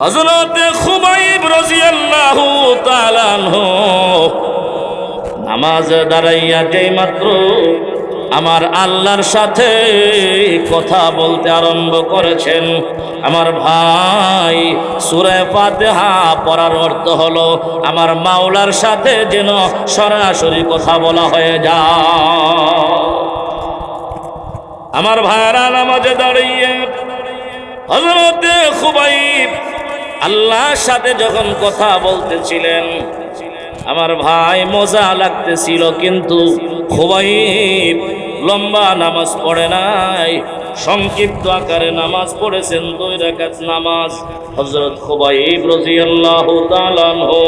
হযরতে খুবাইব রাদিয়াল্লাহু তাআলা আনহু নামাজ দাঁড়াইয়া যেই মাত্র আমার আল্লাহর সাথে কথা বলতে আরম্ভ করেছেন। আমার ভাই, সূরা ফাতিহা পড়ার অর্থ হলো আমার মাওলার সাথে যেন সরাসরি কথা বলা হয়ে যায়। আমার ভাইরা, নামাজে দাঁড়িয়ে হযরতে খুবাইব আল্লাহর সাথে যখন কথা বলতেছিলেন, আমার ভাই মজা লাগতেছিল, কিন্তু খুবাইব লম্বা নামাজ পড়ে নাই, সংক্ষিপ্ত আকারে নামাজ পড়েছেন, 2 রাকাত নামাজ। হযরত খুবাইব রাদিয়াল্লাহু তাআলা আনহু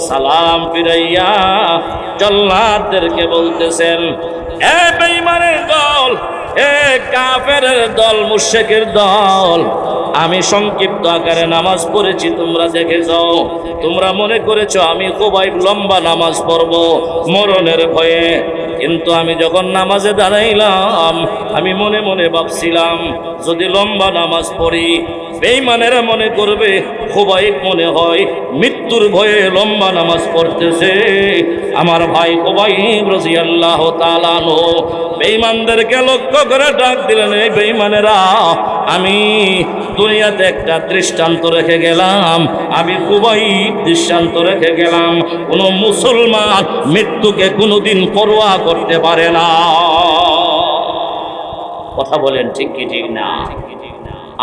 সালাম ফিরাইয়া জল্লাদদেরকে বলতেছেন, এ বেঈমানের দল, এ কাফেরের দল, মুশরিকের দল, আমি সংক্ষিপ্ত আকারে নামাজ পড়েছি, তোমরা দেখে যাও। তোমরা মনে করেছো আমি খুবাইব লম্বা নামাজ পড়ব মরণের ভয়ে, কিন্তু আমি যখন নামাজে দাঁড়াইলাম আমি মনে মনে ভাবছিলাম যদি লম্বা নামাজ পড়ি বেঈমানেরা মনে করবে খুবাইব মনে হয় মৃত্যুর ভয়ে লম্বা নামাজ পড়তেছে। আমার ভাই খুবাইব রাদিয়াল্লাহু তাআলা আনহু বেঈমানদেরকে লক্ষ্য করে ডাক দিলেন, এই বেঈমানেরা, আমি দুনিয়াতে একটা দৃষ্টান্ত রেখে গেলাম, আমি খুবাইব দৃষ্টান্ত রেখে গেলাম, কোনো মুসলমান মৃত্যুকে কোনোদিন পরোয়া করতে পারে না। কথা বলেন ঠিক কি ঠিক না?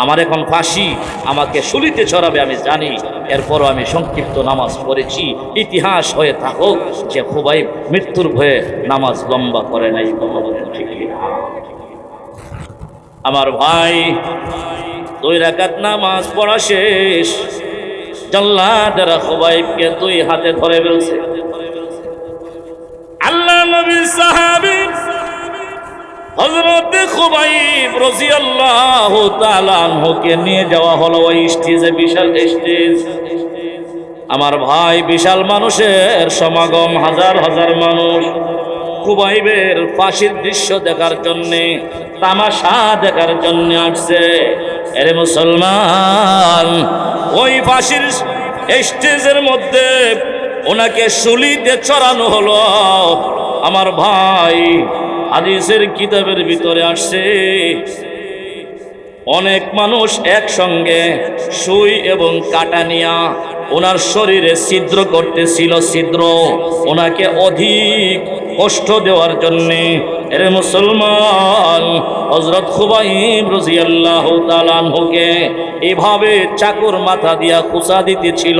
আমার এখন ফাঁসি, আমাকে শুলিতে চড়াবে আমি জানি, এরপরও আমি সংক্ষিপ্ত নামাজ পড়েছি। ইতিহাস হয়ে থাকুক যে খুবাইব মৃত্যুর ভয়ে নামাজ লম্বা করে নাই। কথা বলেন ঠিক কি না? আমার ভাই, 2 রাকাত নামাজ পড়া শেষ, জল্লাদেরা খুবাইবকে 2 হাতে ধরে ফেলছে। আল্লাহ নবীর সাহাবী হযরতে খুবাইব রাদিয়াল্লাহু তাআলা আনহুকে নিয়ে যাওয়া হলো ওই স্টেজে, বিশাল স্টেজ। আমার ভাই, বিশাল মানুষের সমাগম, হাজার হাজার মানুষ খুবাইবের ফাঁসির দৃশ্য দেখার জন্যে, তামাশা দেখার জন্য আসছে। এরে মুসলমান, ওই ফাঁসির স্টেজের মধ্যে ওনাকে শুলিতে চড়ানো হলো। আমার ভাই, হাদিসের কিতাবের ভিতরে আসছে অনেক মানুষ একসঙ্গে সুই এবং কাটা নিয়া ওনার শরীরে ছিদ্র করতেছিল, ছিদ্র ওনাকে অধিক কষ্ট দেওয়ার জন্যে। এরে মুসলমান, হযরত খুবাইব রাদিয়াল্লাহু তাআলা আনহুকে এইভাবে চাকুর মাথা দিয়া কুচা দিতেছিল,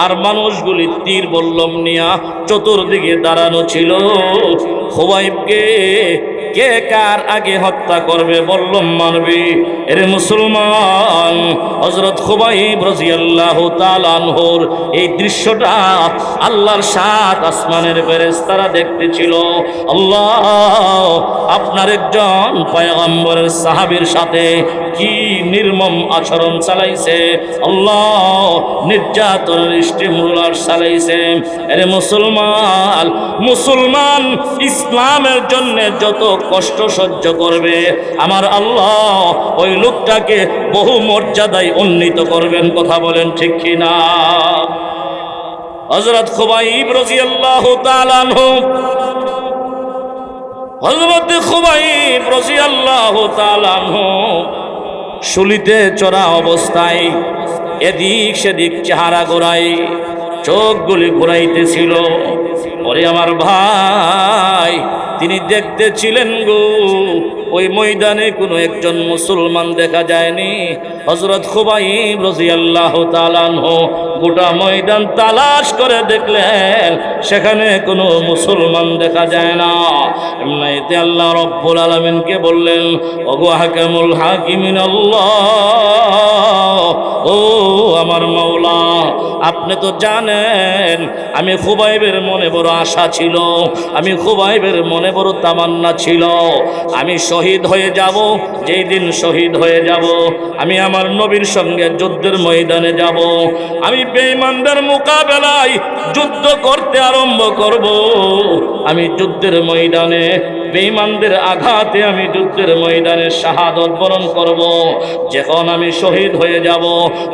আর মানুষগুলি তীর বল্লম নিয়া চতুর্দিকে দাঁড়ানো ছিল। খুবাইবকে কে কার আগে হত্যা করবে, বল্লম মারবে। এরে মুসলমান, হযরত খুবাইব রাদিয়াল্লাহু তাআলা আনহুর এই দৃশ্যটা আল্লাহর 7 আসমানের ফেরেশতারা দেখতেছিল। আল্লাহ আপনার একজন পয়গম্বরের সাহাবীর সাথে কি নির্মম আচরণ চালাইছে, আল্লাহ নির্যাতনের স্টিমুলার চালাইছে। এরে মুসলমান, মুসলমান ইসলামের জন্য যত কষ্ট সহ্য করবে আমার আল্লাহ ওই লোকটাকে বহু মর্যাদায় উন্নীত করবেন। কথা বলেন ঠিক কিনা? হযরত খুবাইব রাদিয়াল্লাহু তাআলা আনহু, হযরত খুবাইব রাদিয়াল্লাহু তাআলা আনহু শুলিতে চড়া অবস্থায় এদিক সেদিক চেহারা ঘোরাই, চোখগুলি ঘুরাইতেছিল। ওরে আমার ভাই, তিনি দেখতেছিলেন গো, ওই ময়দানে কোনো একজন মুসলমান দেখা যায়নি। হযরত খুবাইব রাদিয়াল্লাহু তাআলা আনহু গোটা ময়দান তালাশ করে দেখলেন, সেখানে কোনো মুসলমান দেখা যায় না। এমনিতে আল্লাহ রব্বুল আলামিনকে বললেন, ওগো হাকামুল হাকিমিন আল্লাহ, ও আমার মাওলা, আপনি তো জানেন আমি খুবাইবের মনে বড় আশা ছিল, আমি খুবাইবের মনে বড় তামান্না ছিল, আমি শহীদ হয়ে যাব। যেই দিন শহীদ হয়ে যাব আমি আমার নবীর সঙ্গে যুদ্ধের ময়দানে যাব, আমি বেঈমানদের মোকাবেলায় যুদ্ধ করতে আরম্ভ করব, আমি যুদ্ধের ময়দানে বেঈমানদের আঘাতে আমি যুদ্ধের ময়দানে শাহাদত বরণ করব। যখন আমি শহীদ হয়ে যাব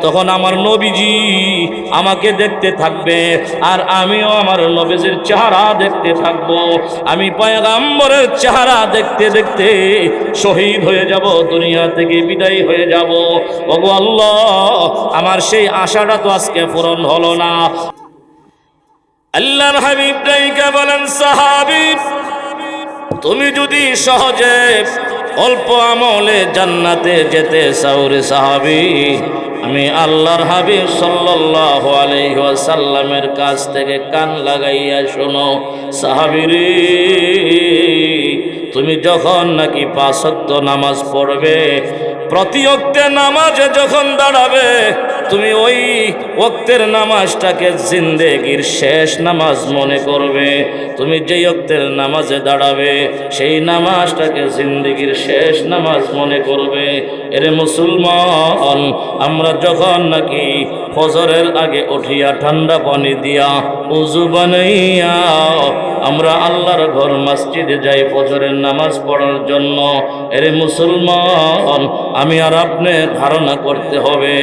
তখন আমার নবীজি আমাকে দেখতে থাকবে আর আমিও আমার নবীজির চেহারা দেখতে থাকব। আমি পয়গম্বরের চেহারা দেখতে দেখতে শহীদ হয়ে যাব, দুনিয়া থেকে বিদায় হয়ে যাব। ওগো আল্লাহ, আমার সেই আশাটা তো আজকে পূরণ হলো না। আল্লাহর হাবিব ডাইকা বলেন, সাহাবী, তুমি যদি সহজে অল্প আমলে জান্নাতে যেতে চাও রে সাহাবী, আমি আল্লাহর হাবিব সাল্লাল্লাহু আলাইহি ওয়াসাল্লামের কাছ থেকে কান লাগাইয়া শোনো। সাহাবী রে, তুমি যখন নাকি 5 ওয়াক্ত নামাজ পড়বে, প্রতি ওয়াক্তে নামাজে যখন দাঁড়াবে, তুমি ওই ওয়াক্তের নামাজটাকে জিন্দেগির শেষ নামাজ মনে করবে। তুমি যেই ওয়াক্তের নামাজে দাঁড়াবে সেই নামাজটাকে জিন্দেগির শেষ নামাজ মনে করবে। এরে মুসলমান, আমরা যখন নাকি ফজরের আগে উঠিয়া ঠান্ডা পানি দিয়া উযু বানাইয়া আমরা আল্লাহর ঘর মসজিদে যাই ফজরের নামাজ পড়ার জন্য। এরে মুসলমান, আমি আর আপনি ধারণা করতে হবে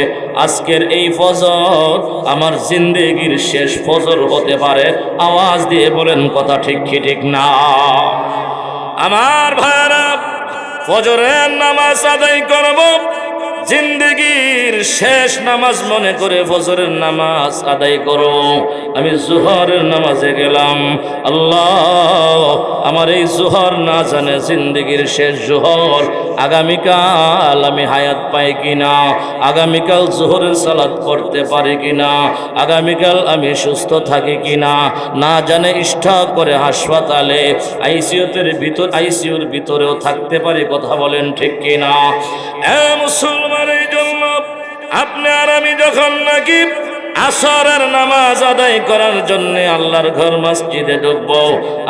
আজকের এই ফজর আমার জিন্দেগির শেষ ফজর হতে পারে। আওয়াজ দিয়ে বলেন কথা ঠিক কি ঠিক না? আমার ভাইরা, ফজরের নামাজ আদায় করব, জিন্দেগির শেষ নামাজ মনে করে ফজরের নামাজ আদায় করো। আমি জোহরের নামাজে গেলাম, আল্লাহ আমার এই জোহর না জানে জিন্দেগির শেষ জোহর, আগামীকাল আমি হায়াত পাই কিনা, আগামীকাল জোহরের সালাত পড়তে পারি কিনা, আগামীকাল আমি সুস্থ থাকি কিনা, না জানে ইচ্ছা করে হাসপাতালে আইসিইউর ভিতরেও থাকতে পারি। কথা বলেন ঠিক কিনা? মুসলমান, এই জন্য আপনি আর আমি যখন নাকি আসরের নামাজ আদায় করার জন্য আল্লাহর ঘর মসজিদে ঢুকব,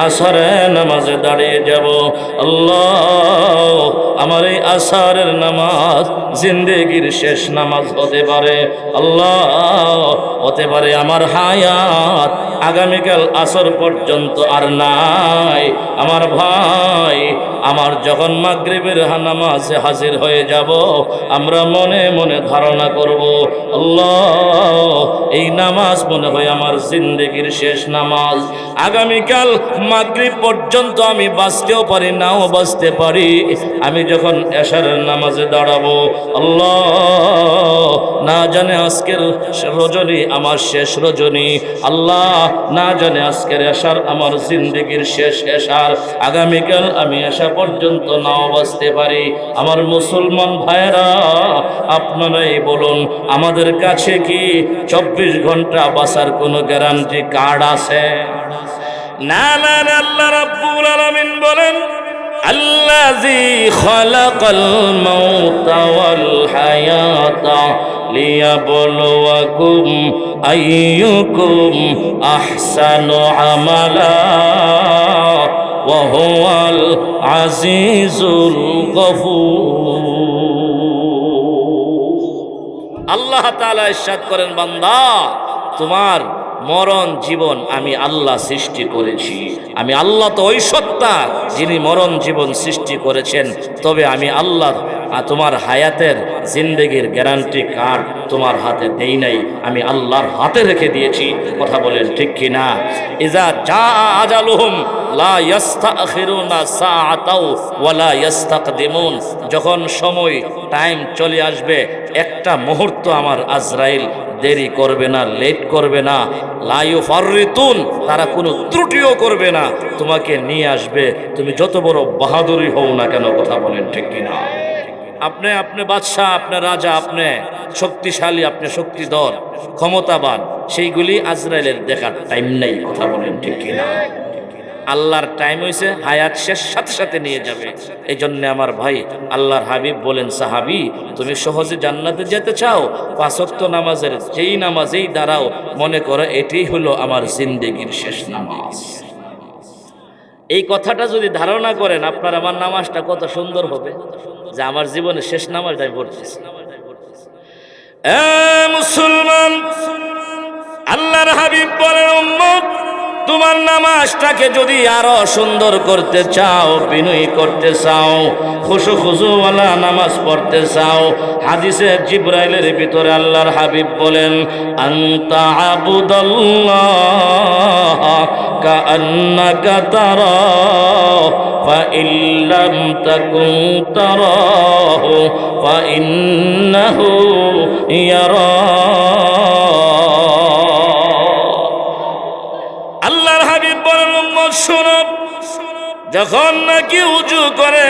আসরের নামাজে দাঁড়িয়ে যাব, আল্লাহ আমার এই আসরের নামাজ জিন্দেগির শেষ নামাজ হতে পারে। আল্লাহ, হতে পারে আমার হায়াত আগামীকাল আসর পর্যন্ত আর নাই। আমার ভাই, আমার যখন মাগরিবের নামাজে হাজির হয়ে যাব, আমরা মনে মনে ধারণা করব, আল্লাহ এই নামাজ মনে হয় আমার জিন্দেগির শেষ নামাজ। আগামীকাল মাগরিব পর্যন্ত আমি বাঁচতেও পারি, নাও বাঁচতে পারি। আমি যখন এশারের নামাজে দাঁড়াবো, আল্লাহ না জানে আজকের রজনী আমার শেষ রজনী, আল্লাহ না জানে আজকের এশার আমার জিন্দেগির শেষ এশার, আগামীকাল আমি এশা পর্যন্ত নাও বাঁচতে পারি। আমার মুসলমান ভাইরা, আপনারাই বলুন, আমাদের কাছে কি 24 ঘন্টা বাঁচার কোনো গ্যারান্টি কার্ড আছে? না না, আল্লাহ রাব্বুল আলামিন বলেন, আল্লাযী খালাকাল মাউতা ওয়াল হায়াতা লিয়াবলুয়াকুম আইয়ুকুম আহসানু আমালা ওয়া হুয়াল আজিজুল গফুর। আল্লাহ তাআলা ইরশাদ করেন, বান্দা, তোমার মরণ জীবন আমি আল্লাহ সৃষ্টি করেছি। আমি আল্লাহ তো ওই সত্তা যিনি মরণ জীবন সৃষ্টি করেছেন। তবে আমি আল্লাহ তোমার হায়াতের জিন্দেগির গ্যারান্টি কার্ড তোমার হাতে দেই নাই, আমি আল্লাহর হাতে রেখে দিয়েছি। কথা বলেন ঠিক কিনা? ইজা জা আজালুহুম লা ইস্তাখিরুনা সাআতাও ওয়ালা ইস্তাকদিমুন। যখন সময় টাইম চলে আসবে, একটা মুহূর্ত আমার আজরাইল দেরি করবে না, লেট করবে না। লা ইউফাররিতুন, তারা কোনো ত্রুটিও করবে না, তোমাকে নিয়ে আসবে, তুমি যত বড় বাহাদুরি হও না কেন। কথা বলেন ঠিক কিনা? আপনি বাদশাহ, আপনি রাজা, আপনি শক্তিশালী, আপনি শক্তিধর, ক্ষমতাবান, সেইগুলি আজরাইলের দেখার টাইম নেই। কথা বলেন ঠিক কিনা? আল্লাহর টাইম হয়েছে হায়াত শেষ সাথে সাথে নিয়ে যাবে। এই জন্য আমার ভাই, আল্লাহর হাবিব বলেন, সাহাবী, তুমি সহজে জান্নাতে যেতে চাও, 5 ওয়াক্ত নামাজের যেই নামাজেই দাঁড়াও, মনে করো এটাই হলো আমার জিন্দেগির শেষ নামাজ। এই কথাটা যদি ধারণা করেন, আপনার আমার নামাজটা কত সুন্দর হবে, যে আমার জীবনের শেষ নামাজটা আমি পড়তেছি। মুসলমান, আল্লাহর হাবিব বলেন, উম্মত তোমার নামাজটাকে যদি আরো সুন্দর করতে চাও, বিনয়ী করতে চাও, খুশু খুশুওয়ালা নামাজ পড়তে চাও, হাদিসে জিবরাইলের ভিতরে আল্লাহর হাবিব বলেন, আনতা আবুদাল্লাহ কাআন্নাকা তারাহু ফাইন লাম তাকুন তারাহু ফাইন্নাহু ইয়ারাক। আল্লাহর হাবিব বলেন, উম্মত শোনো, যখন নাকি উজু করে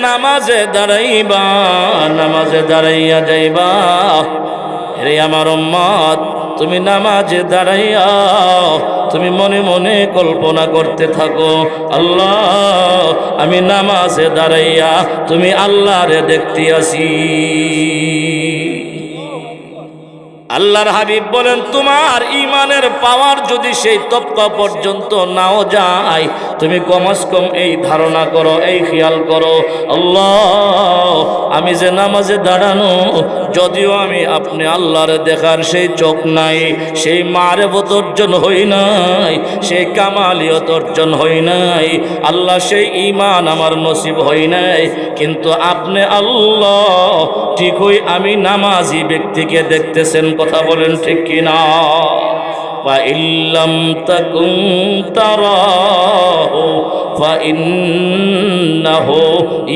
নামাজে দাঁড়াইবা, নামাজে দাঁড়াইয়া যাইবা, রে আমার উম্মত, তুমি নামাজে দাঁড়াইয়া তুমি মনে মনে কল্পনা করতে থাকো, আল্লাহ আমি নামাজে দাঁড়াইয়া তুমি আল্লাহরে দেখতে আসি। আল্লাহর হাবিব বলেন, তোমার ইমানের পাওয়ার যদি সেই তবকা পর্যন্ত নাও যায়, তুমি কমস কম এই ধারণা করো, এই খেয়াল করো, আল্লাহ আমি যে নামাজে দাঁড়ানো, যদিও আমি আপনি আল্লাহরে দেখার সেই চোখ নাই, সেই মারেফত অর্জন হই নাই, সেই কামালিয়ত অর্জন হই নাই, আল্লাহ সেই ঈমান আমার নসিব হই নাই, কিন্তু আপনি আল্লাহ ঠিকই আমি নামাজি ব্যক্তিকে দেখতেছেন। কথা বলেন ঠিক কিনা? ফাইল্লাম তাকুন তারাহু ফাইন্নাহু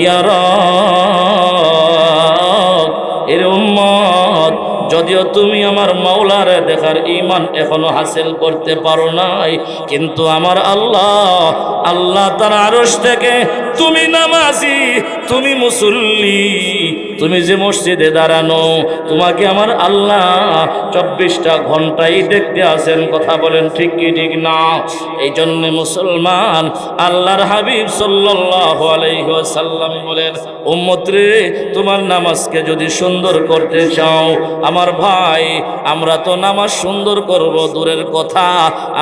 ইয়ারাক। এর উম্মত, যদিও তুমি আমার মাওলারে দেখার ঈমান এখনো হাসিল করতে পারো নাই, কিন্তু আমার আল্লাহ, আল্লাহ তার আরশ থেকে তুমি নামাজি, তুমি মুসল্লি, তুমি যে মসজিদে দাঁড়ানো, তোমাকে আমার আল্লাহ 24টা ঘন্টাই দেখতে আছেন। কথা বলেন ঠিক কি ঠিক না? এই জন্য মুসলমান, আল্লাহর হাবিব সাল্লাল্লাহু আলাইহি ওয়াসাল্লাম বলেন, উম্মত রে, তোমার নামাজকে যদি সুন্দর করতে চাও, আমার ভাই, আমরা তো নামাজ সুন্দর করব দূরের কথা,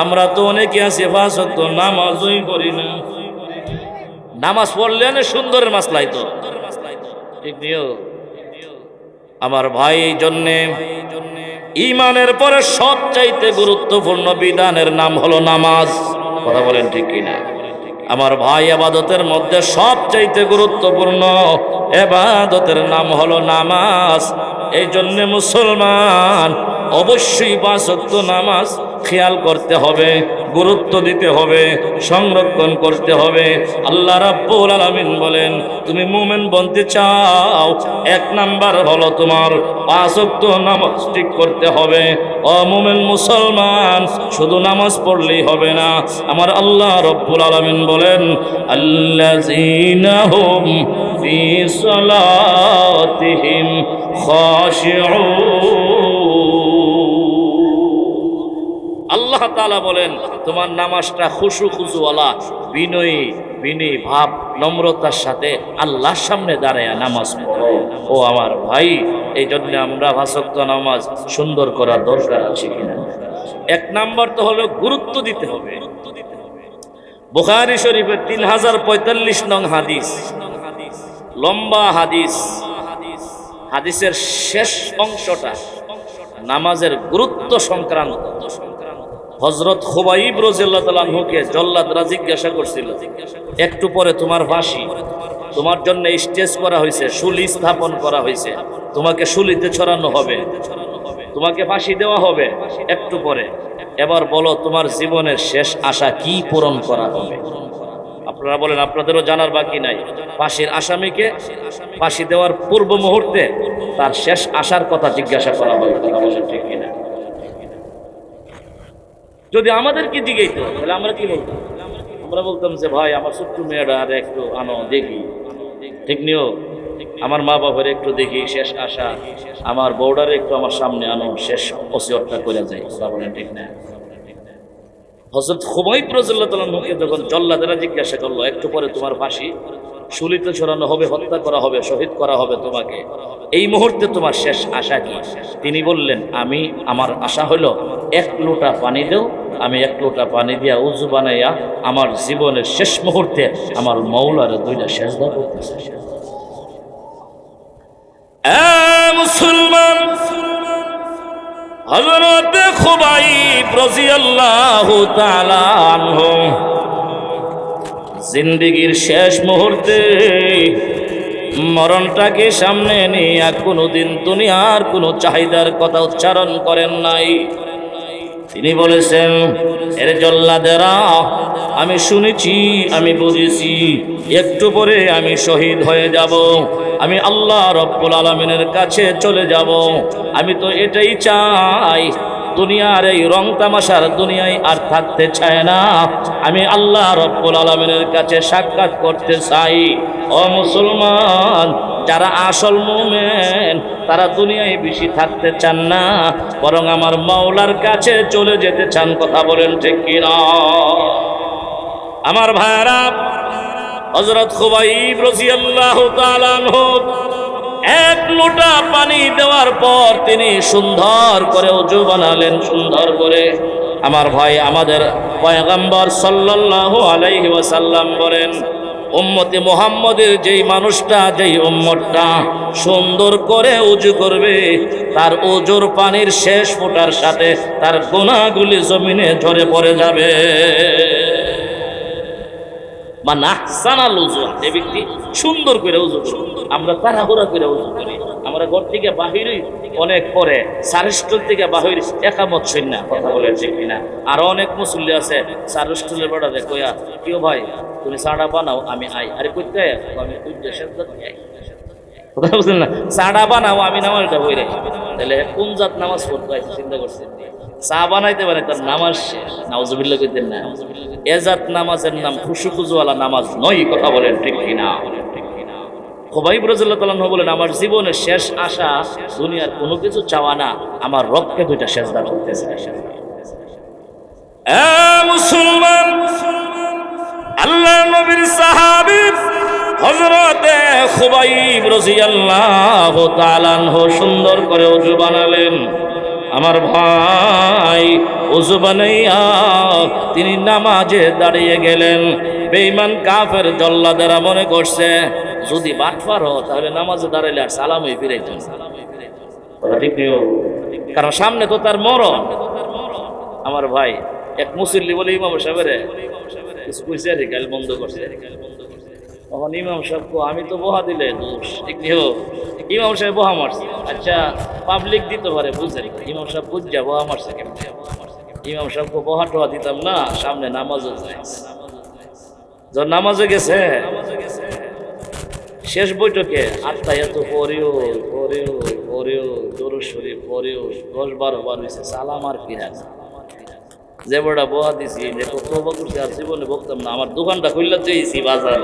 আমরা তো অনেকে আছি 5 ওয়াক্ত নামাজই করি না। নামাজ পড়লে না সুন্দরের মাসলাই তো ঠিক নিও আমার ভাই। এই জন্যে ঈমানের পরে সবচাইতে গুরুত্বপূর্ণ বিধানের নাম হলো নামাজ। কথা বলেন ঠিক কিনা? আমার ভাই, ইবাদতের মধ্যে সবচাইতে গুরুত্বপূর্ণ ইবাদতের নাম হলো নামাজ। এই জন্যে মুসলমান অবশ্যই 5 ওয়াক্ত নামাজ খেয়াল করতে হবে, গুরুত্ব দিতে হবে, সংরক্ষণ করতে হবে। আল্লাহ রাব্বুল আলামিন বলেন, তুমি মুমিন বনতে চাও, 1 নাম্বার হলো তোমার 5 ওয়াক্ত নামাজ ঠিক করতে হবে। ও মুমিন মুসলমান, শুধু নামাজ পড়লেই হবে না। আমার আল্লাহ রাব্বুল আলামিন বলেন, আল্লাযীনা হুম ফি সালাতিহিম খাশিউন। আল্লাহ তাআলা বলেন, তোমার নামাজটা খুশু খুশুওয়ালা, বিনয়ী ভাব, নম্রতার সাথে আল্লাহর সামনে দাঁড়ায় নামাজ পড়ো। ও আমার ভাই, এই জন্য আমরা 5 ওয়াক্ত নামাজ সুন্দর করার দরকার আছে কিনা? 1 নাম্বার তো হলো গুরুত্ব দিতে হবে। বুখারী শরীফের 3045 নং হাদিস, লম্বা হাদিস, হাদিসের শেষ অংশটা নামাজের গুরুত্ব সংক্রান্ত। হযরত খুবাইব রাদিয়াল্লাহু তাআলা আনহুকে জল্লাদরা জিজ্ঞাসা করছিল, একটু পরে তোমার ফাঁসি, তোমার জন্য স্টেজ করা হয়েছে, শুলি স্থাপন করা হয়েছে, তোমাকে শুলিতে ছড়ানো হবে, তোমাকে ফাঁসি দেওয়া হবে একটু পরে, এবার বলো তোমার জীবনের শেষ আশা কি পূরণ করা হবে? আপনারা বলেন, আপনাদেরও জানার বাকি নাই। ফাঁসির আসামিকে ফাঁসি দেওয়ার পূর্ব মুহূর্তে তার শেষ আশার কথা জিজ্ঞাসা করা হয়। ঠিক কিনা? যদি আমাদেরকে জিজ্ঞাসা তাহলে আমরা কি বলতাম? আমরা বলতাম যে ভাই, আমার ছোট্ট মেয়েটা আর একটু আনো দেখি, ঠিক নিও, আমার মা বাবার একটু দেখি, শেষ আশা, আমার বউডারে একটু আমার সামনে আনো, শেষ ওসিয়তটা করে যায়। কথা বলেন ঠিক না? হযরত খুবাইব রাদিয়াল্লাহু তাআলা আনহুকে যখন জল্লাদেরা জিজ্ঞাসা করলো, একটু পরে তোমার ফাঁসি, শুলিতে ছড়ানো হবে, হত্যা করা হবে, শহীদ করা হবে তোমাকে, এই মুহূর্তে তোমার শেষ আশা কি? তিনি বললেন, আমার আশা হলো 1 লোটা পানি দাও, আমি 1 লোটা পানি দিয়া উযু বানাইয়া আমার জীবনের শেষ মুহূর্তে আমার মাওলার 2টা সেজদা করতে চাই। মুসলমান, হযরত খুবাইব রাদিয়াল্লাহু তাআলা আনহু জিন্দেগীর শেষ মুহূর্তে মরণটাকে সামনে নিয়ে কোনোদিন দুনিয়ার কোনো চাহিদার কথা উচ্চারণ করেন নাই। তিনি বলেছেন, এর জল্লাদেরা, আমি শুনেছি, আমি বুঝেছি, একটু পরে আমি শহীদ হয়ে যাব, আমি আল্লাহ রব্বুল আলামিনের কাছে চলে যাব। আমি তো এটাই চাই, দুনিয়ার এই রং তামাশার দুনিয়ায় আর থাকতে চায় না, আমি আল্লাহ রব্বুল আলামিনের কাছে সাক্ষাৎ করতে চাই। ও মুসলমান, যারা আসল মুমিন তারা দুনিয়ায় বেশি থাকতে চান না, বরং আমার মাওলার কাছে চলে যেতে চান। কথা বলেন ঠিক কিনা? আমার ভাইরা, হযরত খুবাইব রাদিয়াল্লাহু তাআলা আনহু এক লোটা পানি দেওয়ার পর তিনি সুন্দর করে ওযু বানালেন, সুন্দর করে। আমার ভাই, আমাদের পয়গম্বর সাল্লাল্লাহু আলাইহি ওয়াসাল্লাম বলেন, উম্মতে মুহাম্মদের যেই মানুষটা, যেই উম্মতটা সুন্দর করে ওযু করবে, তার ওযুর পানির শেষ ফোঁটার সাথে তার গুনাহগুলি জমিনে ঝরে পড়ে যাবে। মান আহসানাল ওযু, এই ব্যক্তি সুন্দর করে ওযু করে। আমরা তাড়াহুড়া করে ওযু করি, আমরা ঘর থেকে বাহিরই অনেক পরে, সারস্টল থেকে বাহির একামত শুননা। কথা বলে ঠিক কিনা? আর অনেক মুসল্লি আছে সারস্টলের বড় রে কইয়া, কেউ ভাই তুমি চাড়া বানাও, আমি আই। আরে কইতে আমি তুই সেজদাত আই। কথা বুঝলেন না? চাড়া বানাও, আমি নামাজটা হই রে। তাহলে কোন জাত নামাজ পড়তে হয় চিন্তা করছি। চা বানাইতে পারে, তার নামাজ শেষ। নাউজুবিল্লাহ কইতেন না? এ জাত নামাজের নাম খুশুখুজুওয়ালা নামাজ নয়। কথা বলেন ঠিক কিনা? খুবাইব রাদিয়াল্লাহু তাআলা আনহু বলেন, আমার জীবনের শেষ আশা দুনিয়ার কোনো কিছু চাওয়া না, আমার রবকে দুইটা সেজদা করতে চাই। এ মুসলমান, আল্লাহ নবীর সাহাবী হযরত খুবাইব রাদিয়াল্লাহু তাআলা আনহু সুন্দর করে ওযু বানালেন। আমার ভাই, ওযু বানাইয়া তিনি নামাজে দাঁড়িয়ে গেলেন। বেঈমান কাফের জল্লাদেরা মনে করছে, যদি বাটফার হও তাহলে নামাজে দাঁড়াইলে আর সালামই ফিরাইত না। ঠিক নেই? কারণ সামনে তো তার মরণ। আমার ভাই, এক মুসল্লি বলে ইমাম সাহেবের কিছু কইছে, গাল বন্ধ করছে। তখন ইমাম সাহেব, আমি তো বহা দিলে দোষ। ঠিক নেই? ইমাম সাহেব বহা মারছে। আচ্ছা, পাবলিক দিতে পারে, বুঝছেন? ইমাম সাহেব বুঝা বহা মারছে কেমন? ইমাম সাহেবকে বহা টোহা দিতাম না, সামনে নামাজও যায়। যখন নামাজে গেছে, শেষ বৈঠকে আত্মায়াত পড়েও পড়েও পড়েও দরুদ শরীফ পড়েও 10-12 বার হয়েছে, সালাম আর ফিরা না। যে বড়া বহা দিছি, যে তওবা করছি, আর জীবনে বলতাম না। আমার দোকানটা খুললে চেয়েছি বাজার,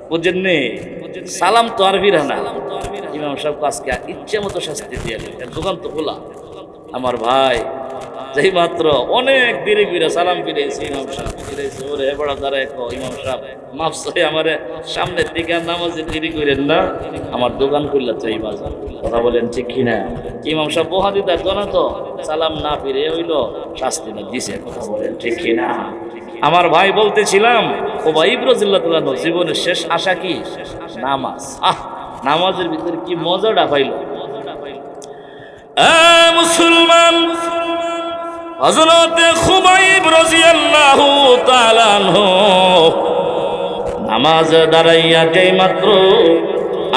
বুঝছেন নি? সালাম তো আর ফিরা না। ইমাম সাহেব আজকে ইচ্ছে মতো শাস্তি দিয়ে দোকান তো খোলা। আমার ভাই, যেই মাত্র অনেক দেরি করে সালাম ফিরেছি, ইমাম সাহেব ফিরেছি, ওরে এবারে দাঁড়ায় ইমাম সাহেব মাফ চাই, আমার সামনের দিকে নামাজে দেরি করেন না, আমার দোকান খুললে চাই বাজার। কথা বলেন ঠিক কিনা? ইমাম সাহেব বহা দিতে জানা তো, সালাম না ফিরে হইল শাস্তি না দিছে। কথা বলেন ঠিক কিনা? আমার ভাই, বলতেছিলাম, খুবাইব রাদিয়াল্লাহু তাআলা আনহু জীবনের শেষ আশা কি? নামাজ। নামাজের ভিতরে কি মজাটা পাইল। মুসলমান, হযরত খুবাইব রাদিয়াল্লাহু তাআলা আনহু নামাজে দাঁড়াইয়া যেই মাত্র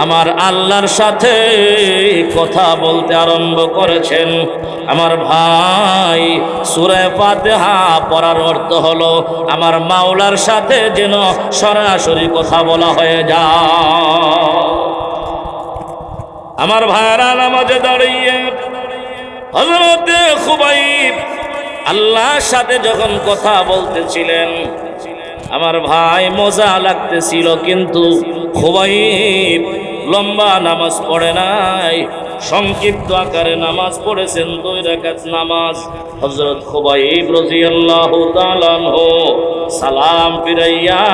আমার আল্লাহর সাথে কথা বলতে আরম্ভ করেছেন, আমার ভাই, সূরা ফাতিহা পড়ার অর্থ হলো আমার মাওলার সাথে যেন সরাসরি কথা বলা হয়ে যায়। আমার ভাইরা, নামাজে দাঁড়িয়ে হযরত খুবাইব আল্লাহর সাথে যখন কথা বলতেছিলেন, আমার ভাই মজা লাগতেছিল, কিন্তু খুবাইব লম্বা নামাজ পড়ে নাই, সংক্ষিপ্ত আকারে নামাজ পড়েছেন, 2 রাকাত নামাজ। হযরত খুবাইব রাদিয়াল্লাহু তাআলা আনহু সালাম ফিরাইয়া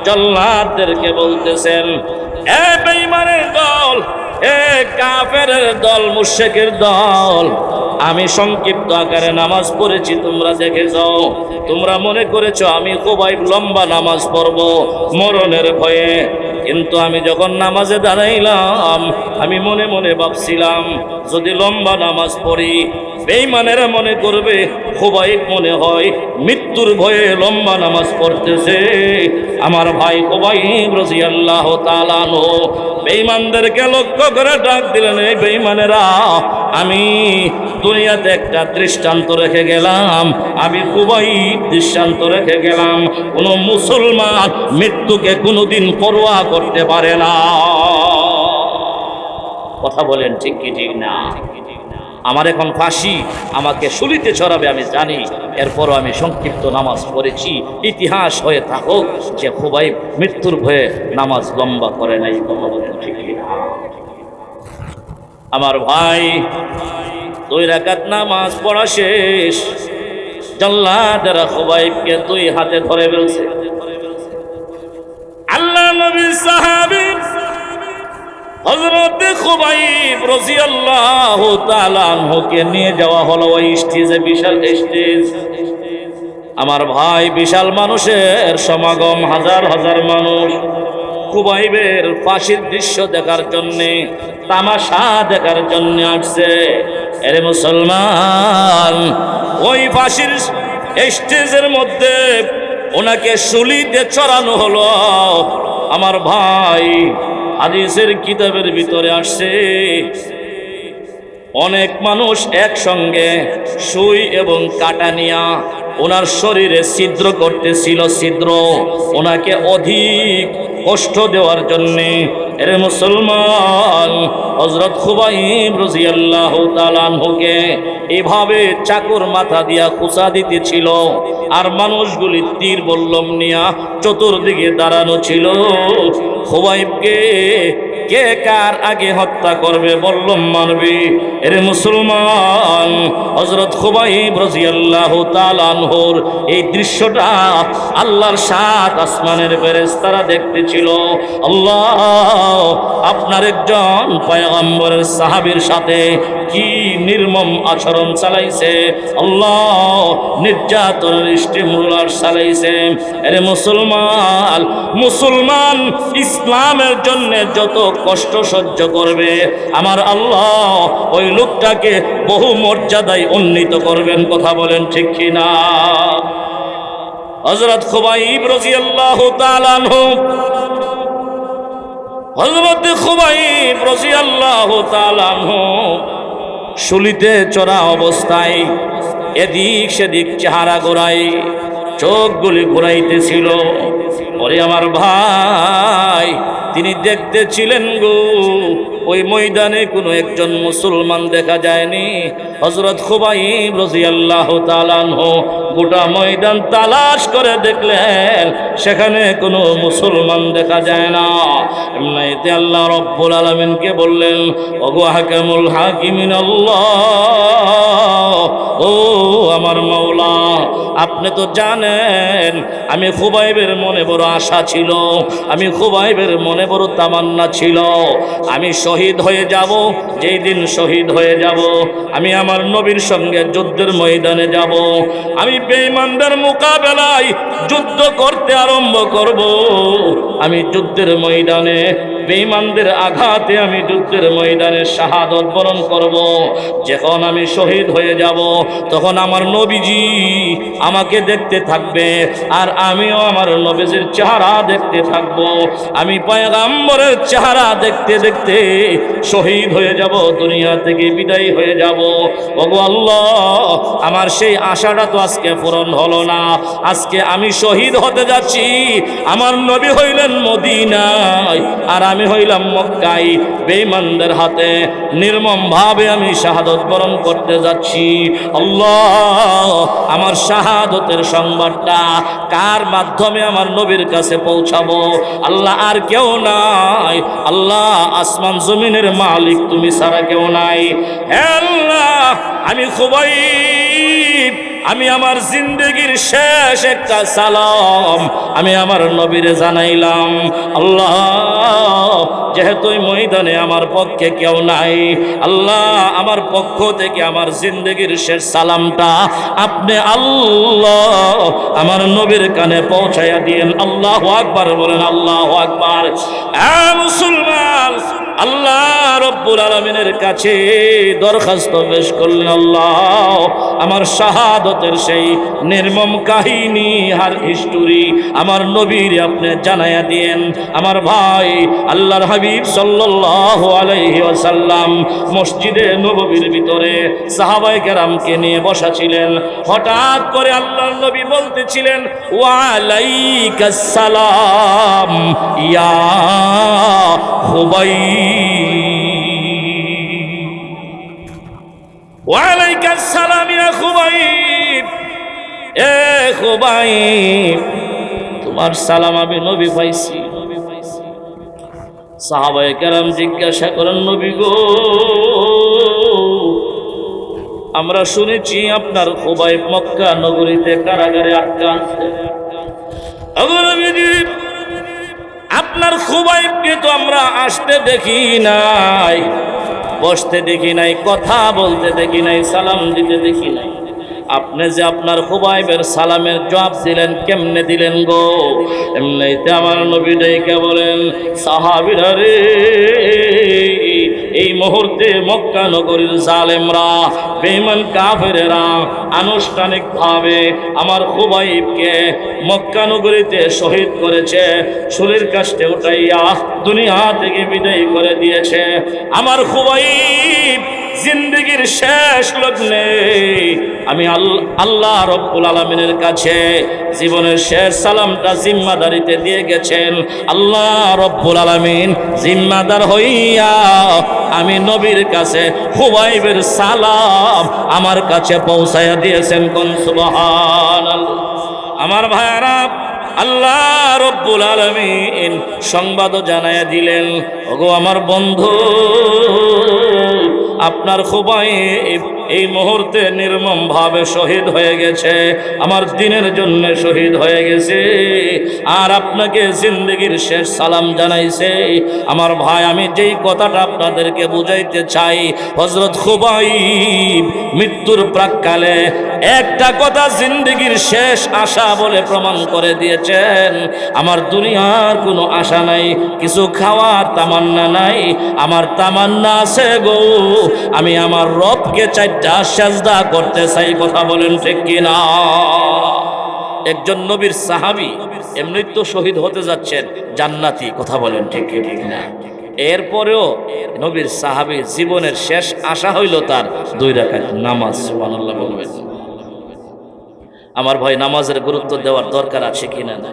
জল্লাদদেরকে বলতেছেন, এ বেঈমানের দল, এ কাফেরের দল, মুশরিকের দল, আমি সংক্ষিপ্ত আকারে নামাজ পড়েছি, তোমরা দেখে যাও। তোমরা মনে করেছো আমি খুবাইব লম্বা নামাজ পড়ব মরণের ভয়ে, কিন্তু আমি যখন নামাজে দাঁড়াইলাম আমি মনে মনে ভাবছিলাম যদি লম্বা নামাজ পড়ি বেঈমানেরা মনে করবে খুবাইব মনে হয় মৃত্যুর ভয়ে লম্বা নামাজ পড়তেছে। আমার ভাই খুবাইব রাদিয়াল্লাহু তাআলা আনহু বেঈমানদেরকে লক্ষ্য করে ডাক দিলেন, এই বেঈমানেরা, আমি দুনিয়াতে একটা দৃষ্টান্ত রেখে গেলাম, আমি খুবাইব দৃষ্টান্ত রেখে গেলাম। কোন মুসলমান মৃত্যুকে কোনোদিন পরোয়া করতে পারে না। কথা বলেন ঠিক কি ঠিক না? আমার এখন ফাঁসি, আমাকে শুলিতে ছড়াবে আমি জানি, এরপরও আমি সংক্ষিপ্ত নামাজ পড়েছি। ইতিহাস হয়ে থাকুক যে খুবাইব মৃত্যুর ভয়ে নামাজ লম্বা করে নাই। কথা বলেন ঠিক কি না? আমার ভাই 2 রাকাত নামাজ পড়া শেষ, জাল্লাদেরা খুবাইবকে 2 হাতে ধরে ফেলছে। আল্লাহ নবীর সাহাবী হযরত খুবাইব রাদিয়াল্লাহু তাআলা আনহুকে নিয়ে যাওয়া হলো ওই স্টেজে, বিশাল স্টেজ। আমার ভাই, বিশাল মানুষের সমাগম, হাজার হাজার মানুষ খুবাইবের ফাঁসির দৃশ্য দেখার জন্যে, তামাশা দেখার জন্য আসছে। এরে মুসলমান, ওই ফাঁসির স্টেজের মধ্যে ওনাকে শুলিতে চড়ানো হলো। আমার ভাই, হাদিসের কিতাবের ভিতরে আসছে অনেক মানুষ একসঙ্গে সুই এবং কাটা নিয়া ওনার শরীরে ছিদ্র করতেছিল, ছিদ্র ওনাকে অধিক কষ্ট দেওয়ার জন্যে। এর মুসলমান, হযরত খুবাইব রাদিয়াল্লাহু তাআলা আনহুকে এভাবে চাকুর মাথা দিয়া খুঁচা দিতেছিল, আর মানুষগুলি তীর বল্লম নিয়া চতুর্দিকে দাঁড়ানো ছিল। খুবাইবকে কে কার আগে হত্যা করবে, বল্লম মারবে। এর মুসলমান, হযরত খুবাইব রাদিয়াল্লাহু তাআলা আনহুর এই দৃশ্যটা আল্লাহর 7 আসমানের ফেরেশতারা দেখতেছিল। আল্লাহ আপনার একজন পয়গম্বরের সাহাবীর সাথে কি নির্মম আচরণ চালাইছে, আল্লাহ নির্যাতনের স্টিমুলার চালাইছে। এর মুসলমান, মুসলমান ইসলামের জন্য যত কষ্ট সহ্য করবে, আমার আল্লাহ ওই লোকটাকে বহু মর্যাদায় উন্নীত করবেন। কথা বলেন ঠিক কিনা? হযরত খুবাইব রাদিয়াল্লাহু তাআলা আনহু, হযরত খুবাইব রাদিয়াল্লাহু তাআলা আনহু শুলিতে চড়া অবস্থায় এদিক সেদিক চেহারা ঘোরাই, চোখগুলি ঘুরাইতেছিল। ওরে আমার ভাই, তিনি দেখতেছিলেন গো, ওই ময়দানে কোনো একজন মুসলমান দেখা যায়নি। হযরত খুবাইব রাদিয়াল্লাহু তাআলা আনহু গোটা ময়দান তালাশ করে দেখলেন, সেখানে কোনো মুসলমান দেখা যায় না। এমনিতে আল্লাহ রব্বুল আলামিনকে বললেন, ওগো হাকামুল হাকিমিন আল্লাহ, ও আমার মাওলা, আপনি তো জানেন আমি খুবাইবের মনে বড় আশা ছিল, আমি খুবাইবের মনে বড় তামান্না ছিল, আমি শহীদ হয়ে যাব। যেই দিন শহীদ হয়ে যাব, আমি আমার নবীর সঙ্গে যুদ্ধের ময়দানে যাব, আমি বেঈমানদের মোকাবেলায় যুদ্ধ করতে আরম্ভ করব। আমি যুদ্ধের ময়দানে বেঈমানদের আঘাতে আমি যুদ্ধের ময়দানে শাহাদত বরণ করব। যখন আমি শহীদ হয়ে যাব, তখন আমার নবীজি আমাকে দেখতে থাকবে, আর আমিও আমার নবীজির চেহারা দেখতে থাকব। আমি পয়গম্বরের চেহারা দেখতে দেখতে শহীদ হয়ে যাব, দুনিয়া থেকে বিদায় হয়ে যাব। ওগো আল্লাহ, আমার সেই আশাটা তো আজকে পূরণ হলো না। আজকে আমি শহীদ হতে যাচ্ছি, আমার নবী হইলেন মদিনায়, আর আমি হইলাম মক্কায়। বেঈমানদের হাতে নির্মম ভাবে আমি শাহাদত বরণ করতে যাচ্ছি। আল্লাহ, আমার শাহাদতের সংবাদটা কার মাধ্যমে আমার নবীর কাছে পৌঁছাবো? আল্লাহ, আর কেউ নাই। আল্লাহ, আসমান জমিনের মালিক তুমি ছাড়া কেউ নাই। হে আল্লাহ, আমি খুবাইব আমি আমার জিন্দেগির শেষ একটা সালাম আমি আমার নবীরে জানাইলাম। আল্লাহ, যেহেতু এই ময়দানে আমার পক্ষে কেউ নাই, আল্লাহ আমার পক্ষ থেকে আমার জিন্দেগির শেষ সালামটা আপনি আল্লাহ আমার নবীর কানে পৌঁছাইয়া দিয়েন। আল্লাহু আকবার বলেন, আল্লাহু আকবার। মুসলমান, আল্লাহ রব্বুল আলামিনের কাছে দরখাস্ত পেশ করলেন, আল্লাহ আমার শাহাদতের সেই নির্মম কাহিনী আর হিস্টোরি আমার নবীর আপনি জানাইয়া দিয়েন। আমার ভাই আল্লাহর হাবিব সাল্লাল্লাহু আলাইহি ওয়াসাল্লাম মসজিদে নববীর ভিতরে সাহাবায়ে কেরামকে নিয়ে বসা ছিলেন। হঠাৎ করে আল্লাহর নবী বলতেছিলেন, ওয়া আলাইকাস সালাম ইয়া খুবাই, ওয়ালাইকাস সালাম ইয়া খুবাইব, এ খুবাইব তোমার সালাম আমি নবী পাইছি। সাহাবায়ে কেরাম জিজ্ঞাসা করেন, নবী গো, আমরা শুনেছি আপনার খুবাইব মক্কা নগরীতে কারাগারে আটকা আছে। আপনার খুবাইবকে তো আমরা আসতে দেখি নাই, বসতে দেখি নাই, কথা বলতে দেখি নাই, সালাম দিতে দেখি নাই। আপনি যে আপনার খুবাইবের সালামের জবাব দিলেন, কেমনে দিলেন গো? এমনিতে আমার নবী ডাইকা বলেন, সাহাবীরা রে, এই মুহূর্তে মক্কা নগরীর জালেমরা, বেঈমান কাফেরেরা আনুষ্ঠানিকভাবে আমার খুবাইবকে মক্কা নগরীতে শহীদ করেছে, শুলির কাষ্টে উঠাইয়া দুনিয়া থেকে বিদায় করে দিয়েছে। আমার খুবাইব জিন্দেগির শেষ লগ্নে আমি আল্লাহ রব্বুল আলামিনের কাছে জীবনের শেষ সালামটা জিম্মাদারিতে দিয়ে গেছেন। আল্লাহ রব্বুল আলামিন জিম্মাদার হইয়া আমি নবীর কাছে খুবাইবের সালাম আমার কাছে পৌঁছায়া দিয়েছেন। কোন সুবহানাল্লাহ। আমার ভাইরা, আল্লাহ রব্বুল আলামিন সংবাদও জানায়া দিলেন, ওগো আমার বন্ধু, আপনার খুবাইব এই মুহূর্তে নির্মম ভাবে শহীদ হয়ে গেছে, আমার দিনের জন্য শহীদ হয়ে গেছে, আর আপনাকে জিন্দেগির শেষ সালাম জানাইছে। আমার ভাই, আমি যেই কথাটা আপনাদেরকে বুঝাইতে চাই, হযরত খুবাইব মৃত্যুর প্রাককালে একটা কথা জিন্দেগির শেষ আশা বলে প্রমাণ করে দিয়েছেন, আমার দুনিয়ার কোনো আশা নাই, কিছু খাওয়ার তামান্না নাই, আমার তামান্না আছে গো, আমি আমার রবকে চারটা সেজদা করতে চাই। কথা বলেন ঠিক কিনা? একজন নবীর সাহাবী এমনি তো শহীদ হতে যাচ্ছেন, জান্নাতি। কথা বলেন ঠিক কিনা? এরপরেও নবীর সাহাবী জীবনের শেষ আশা হইল তার 2 রাকাত নামাজ। সুবহানাল্লাহ বলবেন। আমার ভাই, নামাজের গুরুত্ব দেওয়ার দরকার আছে কিনা না?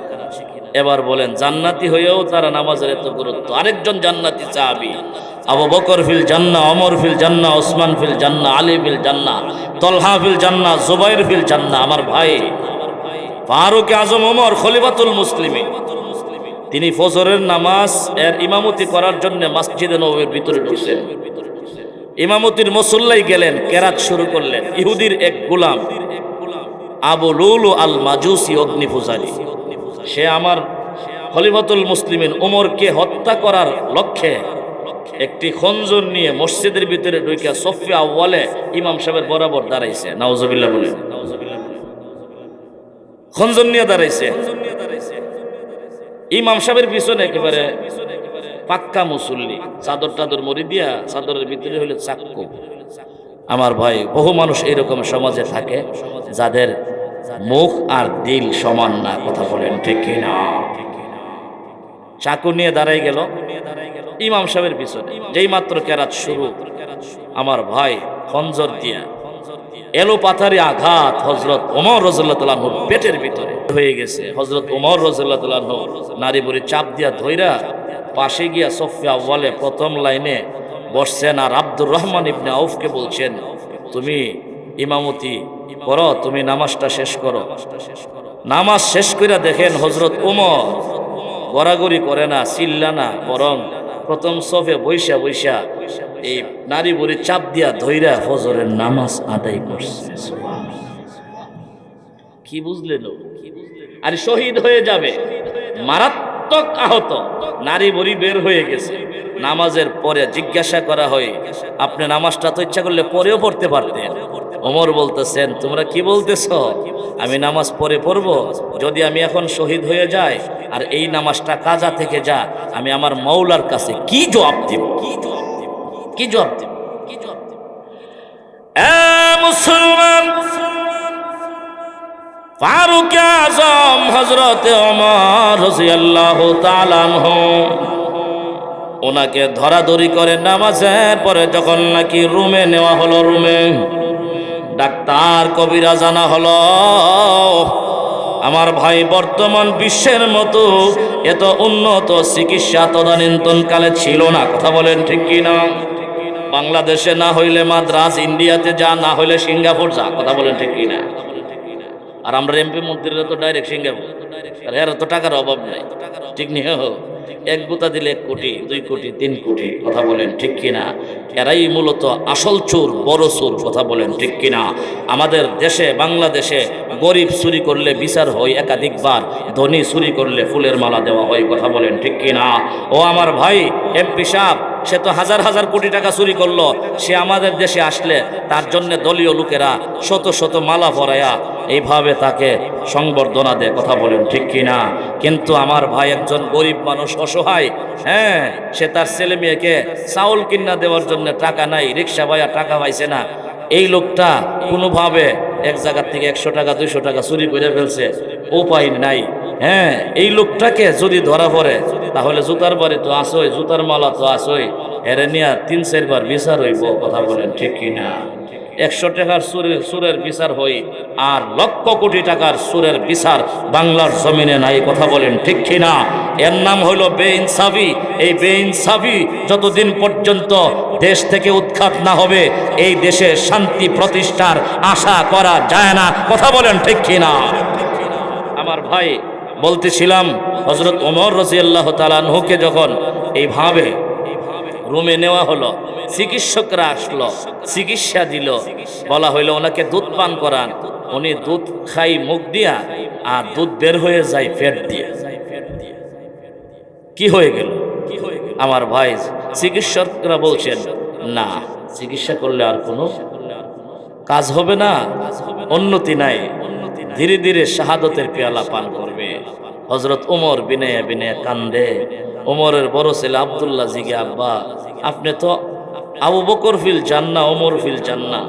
এবার বলেন, জান্নাতি হয়েও তারা নামাজের এত গুরুত্ব। আরেকজন জান্নাতি সাহাবী, আবু বকর ফিল জান্নাহ, ওমর ফিল জান্নাহ, ওসমান ফিল জান্নাহ, আলী ফিল জান্নাহ, তলহা ফিল জান্নাহ, জুবাইর ফিল জান্নাহ। আমার ভাই, ফারুক আজম ওমর খলিফাতুল মুসলিমিন, তিনি ফজরের নামাজ এর ইমামতি করার জন্য মসজিদে নববীর ভিতরে ঢুকছেন। ইমামতির মুসল্লাই গেলেন, কেরাত শুরু করলেন। ইহুদির এক গোলাম আবু লুলু আল মাজুসি অগ্নি পূজারী, সে আমার খলিফাতুল মুসলিমিন ওমরকে হত্যা করার লক্ষ্যে একটি খঞ্জর নিয়ে মসজিদের ভিতরে ঢুকে সফে আউয়ালে ইমাম সাহেবের বরাবর দাঁড়াইছে। নাউজুবিল্লাহ বলেন। খঞ্জর নিয়ে দাঁড়াইছে। ইমাম সাহেবের পিছনে একেবারে পাক্কা মুসল্লি, চাদর টাদর মরি দিয়া, চাদরের ভিতরে হইলে চাক্কু। আমার ভাই, বহু মানুষ এরকম সমাজে থাকে যাদের মুখ আর দিল সমান না। কথা বলেন ঠিক কিনা? চাকু নিয়ে দাঁড়াই গেল ইমাম সাহেবের পিছনে। যেই মাত্র কেরাত শুরু, আমার ভাই খঞ্জর দিয়া এলো পাথারি আঘাত হযরত ওমর রাদিয়াল্লাহু তাআলা আনহুর পেটের ভিতরে হয়ে গেছে। হযরত ওমর রাদিয়াল্লাহু তাআলা আনহু নারী বুড়ি চাপ দিয়া ধইরা পাশে গিয়া সফে আউয়ালে প্রথম লাইনে বসছেন, আর আব্দুর রহমান ইবনে আউফকে বলছেন, তুমি ইমামতি করো, তুমি নামাজটা শেষ করো। নামাজ শেষ করে দেখেন হযরত ওমর গড়াগড়ি করে না, চিল্লা না, বরং প্রথম সফে বৈশা বৈশা এই নারী বুড়ি চাপ দিয়া ধইরা ফজরের নামাজ আদায় করছে। কি বুঝলেন? আর শহীদ হয়ে যাবে, মারাত্মক আহত, নারী বড়ি বের হয়ে গেছে। নামাজের পরে জিজ্ঞাসা করা হয়, আপনি নামাজটা তো ইচ্ছা করলে পরেও পড়তে পারতেন। ওমর বলতেছেন, তোমরা কি বলতেছ? আমি নামাজ পরে পড়ব? যদি আমি এখন শহীদ হয়ে যাই আর এই নামাজটা কাজা থেকে যা, আমি আমার মৌলার কাছে কি জবাব দেব? কি জবাব দেব? মুসলমান, ফারুক আজম হযরতে ওমর রাদিয়াল্লাহু তাআলা আনহু ওনাকে ধরাধরি করে নামাজের পরে যখন নাকি রুমে নেওয়া হলো, রুমে ডাক্তার কবিরা জানা হলো, আমার ভাই বর্তমান বিশ্বের মতো এত উন্নত চিকিৎসা তদানীন্তন কালে ছিল না। কথা বলেন ঠিক কি না? বাংলাদেশে না হইলে মাদ্রাজ, ইন্ডিয়াতে যা, না হইলে সিঙ্গাপুর যা। কথা বলেন ঠিক কি না? আর আমরা এমপি মন্ত্রীরা তো ডাইরেক্ট সিঙ্গাপুর, আর এর তো টাকার অভাব নাই। ঠিক নিয়ে এক গুতা দিলে 1 কোটি, 2 কোটি, 3 কোটি। কথা বলেন ঠিক কিনা? এরাই মূলত আসল চোর, বড় চোর। কথা বলেন ঠিক কিনা? আমাদের দেশে, বাংলাদেশে গরিব চুরি করলে বিচার হয় একাধিকবার, ধনী চুরি করলে ফুলের মালা দেওয়া হয়। কথা বলেন ঠিক কিনা? ও আমার ভাই এমপি সাহেব, সে তো হাজার হাজার কোটি টাকা চুরি করলো, সে আমাদের দেশে আসলে তার জন্য দলীয় লোকেরা শত শত মালা পরায়া এইভাবে তাকে সংবর্ধনা দেয়। কথা বলেন ঠিক কিনা? কিন্তু আমার ভাই একজন গরিব মানুষ, অসহায়, হ্যাঁ, সে তার ছেলে মেয়েকে চাউল কিনা দেওয়ার জন্য টাকা নাই, রিক্সা ভাইয়া টাকা পাইছে না। এই লোকটা কোনোভাবে এক জায়গার থেকে 100 টাকা 200 টাকা চুরি করে ফেলছে, উপায় নাই। হ্যাঁ, এই লোকটাকে যদি ধরা পড়ে তাহলে জুতার বাড়ি তো আসই, জুতার মালা তো আসই, হেরে নিয়ে 3-4 বার বিচার হইব। কথা বলেন ঠিক কিনা? 100 টাকার সুরের বিচার হই, আর লক্ষ কোটি টাকার সুরের বিচার বাংলার জমিনে নাই। কথা বলেন ঠিক কিনা? এর নাম হইল বেইনসাফি। এই বেইনসাফি যতদিন পর্যন্ত দেশ থেকে উৎখাত না হবে, এই দেশে শান্তি প্রতিষ্ঠার আশা করা যায় না। কথা বলেন ঠিক কিনা? আমার ভাই বলতেছিলাম, হযরত ওমর রাদিয়াল্লাহু তাআলা আনহুকে যখন এইভাবে রুমে নেওয়া হলো, চিকিৎসকরা আসলো, চিকিৎসা দিল, বলা হইলো ওনাকে দুধ পান করান। উনি দুধ খাই মুখ দিয়া, আর দুধ বের হয়ে যায় পেট দিয়ে। কি হয়ে গেল? আমার ভাই, চিকিৎসকরা বলছেন না, চিকিৎসা করলে আর কোনো কাজ হবে না, উন্নতি নাই, ধীরে ধীরে শাহাদতের পেয়ালা পান করবে। হযরত ওমর বিনয়ে বিনয়ে কান্দে। ওমরের বড় ছেলে আব্দুল্লাহ জিগে, আব্বা আপনি তো আবু বকর ফিল জান্নাহ, ওমর ফিল জান্নাহ,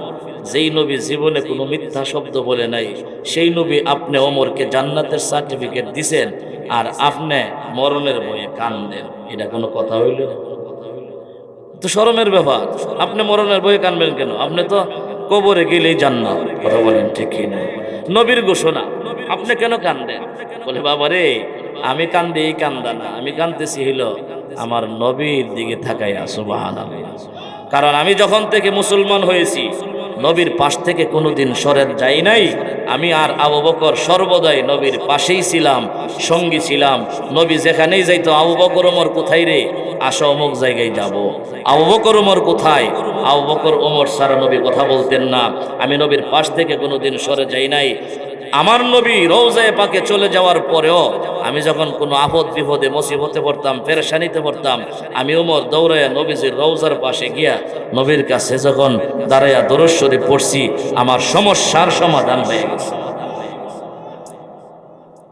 যেই নবী জীবনে কোনো মিথ্যা শব্দ বলে নাই, সেই নবী আপনি ওমরকে জান্নাতের সার্টিফিকেট দিছেন, আর আপনি মরণের ভয়ে কান্দেন। এটা কোনো কথা হইল? তো শরমের ব্যাপার। আপনি মরণের ভয়ে কানবেন কেন? আপনি তো কবরে গেলেই জান্নাত। কথা বলেন ঠিক কিনা? নবীর ঘোষণা, আপনি কেন কান্দেন? বলে, বাবা রে, আমি কান্দি এই কান্দা না, আমি কান্দতেছি হইল আমার নবীর দিকে তাকাইয়া। সুবহানাল্লাহ। কারণ আমি যখন থেকে মুসলমান হয়েছি, নবীর পাশ থেকে কোনোদিন সরে যাই নাই। আমি আর আবু বকর সর্বদাই নবীর পাশেই ছিলাম, সঙ্গী ছিলাম। নবী যেখানেই যাইতো, আবু বকর ওমর কোথায় রে, আসো অমুক জায়গায় যাব। আবু বকর ওমর কোথায়? আবু বকর ওমর সারা নবী কথা বলতেন না। আমি নবীর পাশ থেকে কোনোদিন সরে যাই নাই। আমার নবী রওজায়ে পাকে চলে যাওয়ার পরেও আমি যখন কোনো আপদ বিপদে মুসিবতে পড়তাম, পেরেশানিতে পড়তাম, আমি ওমর দৌড়াইয়া নবীজির রওজার পাশে গিয়া নবীর কাছে যখন দাঁড়াইয়া দরুদ শরীফ পড়ছি, আমার সমস্যার সমাধান হয়ে গেছে।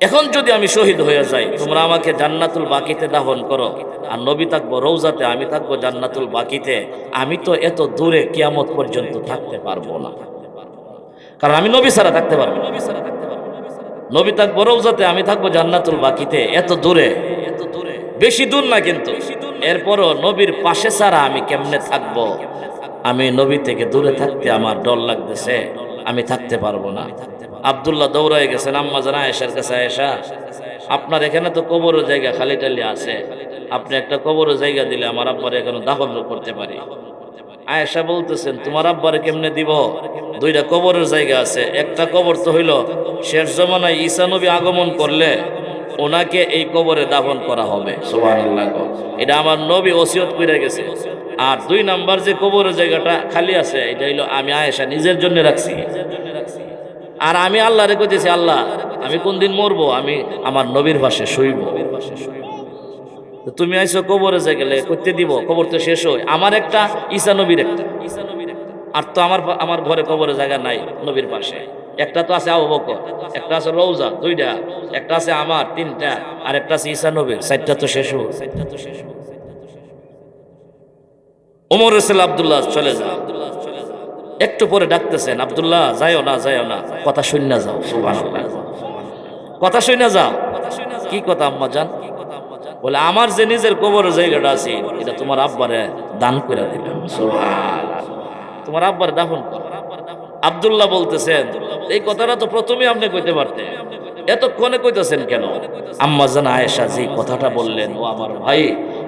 এখন যদি আমি শহীদ হয়ে যাই, তোমরা আমাকে জান্নাতুল বাকিতে দাফন করো, আর নবী থাকবো রওজাতে, আমি থাকবো জান্নাতুল বাকিতে, আমি তো এত দূরে কিয়ামত পর্যন্ত থাকতে পারবো না। কারণ আমি নবী ছাড়া থাকতে পারবো না। নবী থাকবো রওজাতে, আমি থাকবো জান্নাতুল বাকিতে, এত দূরে, বেশি দূর না কিন্তু, এরপরও নবীর পাশে ছাড়া আমি কেমনে থাকবো? আমি নবী থেকে দূরে থাকতে আমার ডর লাগতেছে, আমি থাকতে পারবো না। আব্দুল্লাহ দৌড়ায় গেছেন আম্মা জান আয়েশার কাছে, আয়েশা আপনার এখানে তো কবরের জায়গা খালি টালি আছে, আপনি একটা কবরের জায়গা দিলে আমার আব্বারে এখানে দাফন করতে পারি। আয়েশা বলতেছেন, তোমার আব্বারে কেমনে দিব? 2টা কবরের জায়গা আছে। একটা কবর তো হইল শেষ জমানায় ঈসা নবী আগমন করলে ওনাকে এই কবরে দাফন করা হবে। সুবহানাল্লাহ, এটা আমার নবী ওসিয়ত করে গেছে। আর 2 নাম্বার যে কবরের জায়গাটা খালি আছে, এটা হইল আমি আয়েশা নিজের জন্য রাখছি। আর আমি আল্লাহরে কইতেছি, আল্লাহ আমি কোন দিন মরবো, আমি আমার নবীর পাশে শুইব। তুমি আইসো কবরে যে গেলে করতে দিব, কবর তো শেষ হয়। আমার একটা ঈসা নবীর একটা, আর তো আমার ঘরে কবরে জায়গা নাই নবীর পাশে। একটা তো আছে আবু বকর, একটা আছে রওজা, দুইটা, একটা আছে আমার, তিনটা, আর একটা আছে ঈসা নবীর, চারটা তো শেষ হয়। ওমর রাসূল আব্দুল্লাহ চলে যাও। একটু পরে ডাকতেছেন, আব্দুল্লাহ যাইও না, যাইও না, কথা শুনে যাও। সুবহানাল্লাহ, কথা শুনে যাও। কি কথা আম্মা জান? বলে আমার যে নিজের কবরের জায়গাটা আছে এটা তোমার আব্বারে দান করে দিলাম। সুবহানাল্লাহ, তোমার আব্বারে দাফন করো। আব্দুল্লাহ বলতেছেন, এই কথাটা তো প্রথমে আপনি কইতে পারতেন, এতক্ষণে কইতেছেন কেন? আম্মা জান আয়েশা যে কথাটা বললেন, ও আমার ভাই,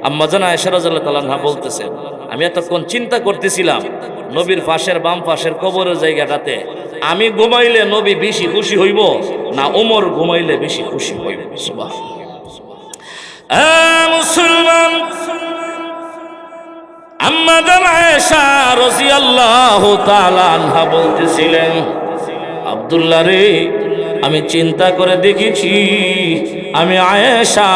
আম্মা জান আয়েশা রাদিয়াল্লাহু তাআলা আনহা বলতেছেন, আমি এতক্ষণ চিন্তা করতেছিলাম নবীর পাশের বাম পাশের কবরের জায়গাটাতে আমি ঘুমাইলে নবী বেশি খুশি হইব না ওমর ঘুমাইলে বেশি খুশি হইব। সুবহানাল্লাহ। মুসলমান, আম্মা জান আয়েশা রাদিয়াল্লাহু তাআলা আনহা বলতেছিলেন, আব্দুল্লাহ রে, আমি চিন্তা করে দেখেছি, আমি আয়েশা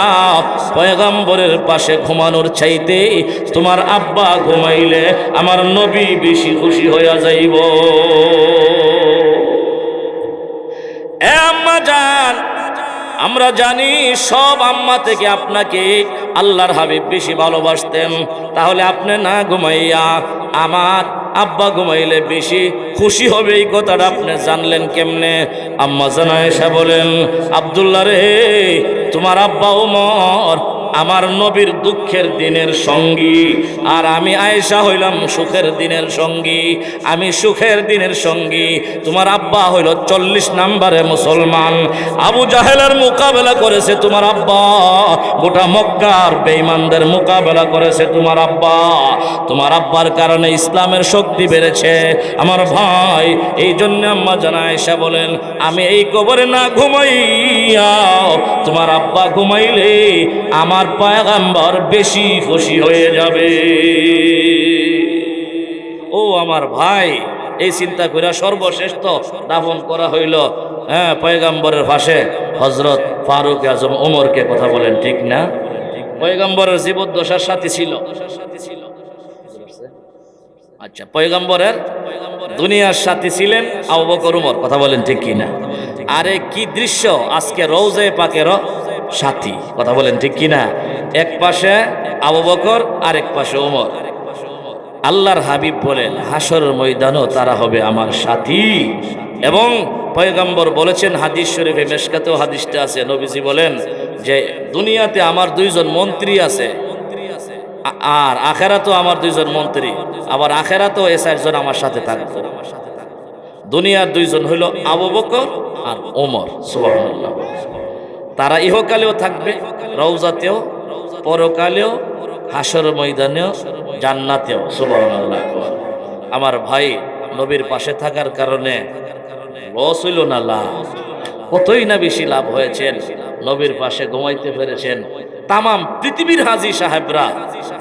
পয়গম্বরের পাশে ঘুমানোর চাইতে তোমার আব্বা ঘুমাইলে আমার নবী বেশি খুশি হইয়া যাইব। এ আম্মা জান, আমরা জানি সব আম্মা থেকে আপনাকে আল্লাহর হাবিব বেশি ভালোবাসতেন, তাহলে আপনি না ঘুমাইয়া আমার আব্বা ঘুমাইলে বেশি খুশি হবে এই কথাটা আপনি জানলেন কেমনে? আম্মা জান আয়েশা বলেন, আব্দুল্লাহ রে, তোমার আব্বা ওমর আমার নবীর দুঃখের দিনের সঙ্গী, আর আমি আয়েশা হইলাম সুখের দিনের সঙ্গী। আমি সুখের দিনের সঙ্গী, তোমার আব্বা হইল 40 নম্বরে মুসলমান। আবু জাহেলের মোকাবেলা করেছে তোমার আব্বা, গোটা মক্কার বেঈমানদের মোকাবেলা করেছে তোমার আব্বা। তোমার আব্বার কারণে ইসলামের শক্তি বেড়েছে আমার ভাই। এই জন্য আম্মা জান আয়েশা বলেন, আমি এই কবরে না ঘুমাইয়া তোমার আব্বা ঘুমাইলে আমার পয়গম্বর বেশি খুশি হয়ে যাবে। ও আমার ভাই, এই চিন্তা করে সর্বশ্রেষ্ঠ দাফন করা হইল পয়গম্বরের পাশে হযরত ফারুক আজম ওমরকে। কথা বলেন ঠিক না? পয়গম্বরের জীবদ্দশার সাথী ছিল। আচ্ছা, পয়গম্বরের দুনিয়ার সাথী ছিলেন আবু বকর ওমর। কথা বলেন ঠিক কি না? আরে কি দৃশ্য আজকে রওজায়ে পাকের সাথী। কথা বলেন ঠিক কি না? এক পাশে আবু বকর আর এক পাশে ওমর। আল্লাহর হাবিব বলেন, হাসরের ময়দানও তারা হবে আমার সাথী। এবং পয়গম্বর বলেছেন হাদিস শরীফে, মেশকাতেও হাদিসটা আছে, নবীজি বলেন যে দুনিয়াতে আমার 2 জন মন্ত্রী আছে, আর আখেরাতেও আমার 2 জন মন্ত্রী, আবার আখেরাতেও এ 4 জন আমার সাথে থাকবে। দুনিয়ার 2 জন হইল আবু বকর আর ওমর। সুবহানাল্লাহ। তারা ইহকালেও থাকবে রওজাতেও, পরকালেও, হাসর ময়দানেও, জান্নাতেও। সুবহানাল্লাহ। আমার ভাই, নবীর পাশে থাকার কারণে লস হইল না লাভ? কতই না বেশি লাভ হয়েছেন। নবীর পাশে ঘুমাইতে পেরেছেন। তামাম পৃথিবীর হাজী সাহেবরা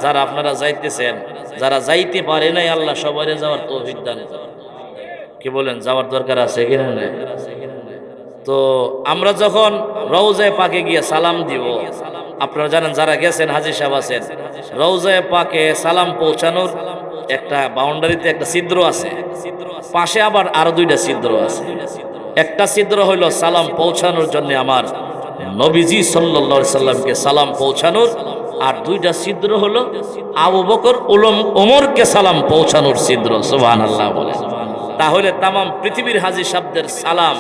যারা আপনারা যাইতেছেন, যারা যাইতে পারে নাই, আল্লাহ সবারে যাওয়ার তৌফিক দান করেন। কি বলেন, যাওয়ার দরকার আছে কিনা? তো আমরা যখন রওজায়ে পাকে গিয়ে সালাম দিব, আপনারা জানেন যারা গেছেন, হাজী সাহেব আছেন, রওজায়ে পাকে সালাম পৌঁছানোর একটা বাউন্ডারিতে একটা ছিদ্র আছে, পাশে আবার আরো 2টা ছিদ্র আছে। একটা ছিদ্র হইল সালাম পৌঁছানোর জন্য আমার নবীজি সাল্লাল্লাহু আলাইহি সাল্লামকে সালাম পৌঁছানোর, আর 2টা ছিদ্র হলো আবু বকর ওমরকে সালাম পৌঁছানোর ছিদ্র। সুবহানাল্লাহ বলে। তাহলে তামাম পৃথিবীর হাজী সাহেবদের সালাম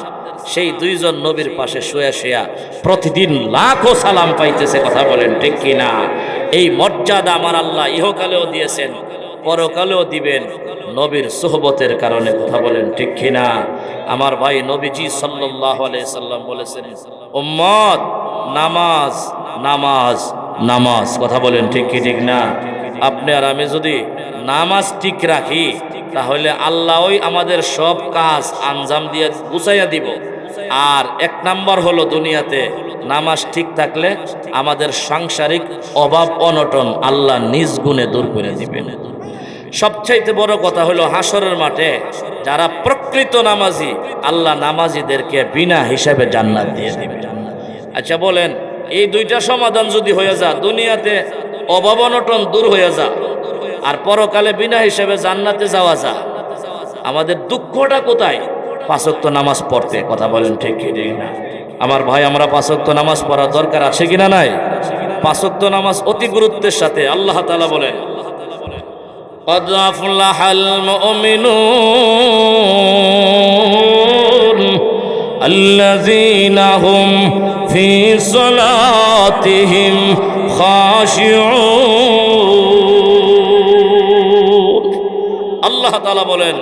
সেই 2 জন নবীর পাশে শুয়ে শুয়া প্রতিদিন লাখো সালাম পাইতেছে। কথা বলেন ঠিক কিনা? এই মর্যাদা আমার আল্লাহ ইহকালেও দিয়েছেন, পরকালেও দিবেন নবীর সোহবতের কারণে। কথা বলেন ঠিক কিনা? আমার ভাই, নবীজি সাল্লাল্লাহু আলাইহি সাল্লাম বলেছেন, উম্মত নামাজ নামাজ নামাজ। কথা বলেন ঠিক কি ঠিক না? আপনি আর আমি যদি নামাজ ঠিক রাখি, তাহলে আল্লাহই আমাদের সব কাজ আঞ্জাম দিয়ে গুছাইয়া দিব। আর 1 নাম্বার হলো, দুনিয়াতে নামাজ ঠিক থাকলে আমাদের সাংসারিক অভাব অনটন আল্লাহ নিজ গুণে দূর করে দিবেন। সবচাইতে বড় কথা হলো হাসরের মাঠে যারা প্রকৃত নামাজি, আল্লাহ নামাজিদেরকে বিনা হিসাবে জান্নাত দিয়ে দিবে। আচ্ছা বলেন, এই দুইটা সমাধান যদি হয়ে যা, দুনিয়াতে অভাব অনটন দূর হয়ে যা, আর পরকালে বিনা হিসাবে জান্নাতে যাওয়া যা, আমাদের দুঃখটা কোথায়? পাঁচ ওয়াক্ত নামাজ পড়তে। কথা বলেন ঠিক কি না? আমার ভাই, আমরা পাঁচ ওয়াক্ত নামাজ পড়ার দরকার আছে কিনা নাই? পাঁচ ওয়াক্ত নামাজ অতি গুরুত্বের সাথে। আল্লাহ তাআলা বলেন, قد أفلح المؤمنون الذين هم في صلاتهم خاشعون। আল্লাহ তাআলা বলেন,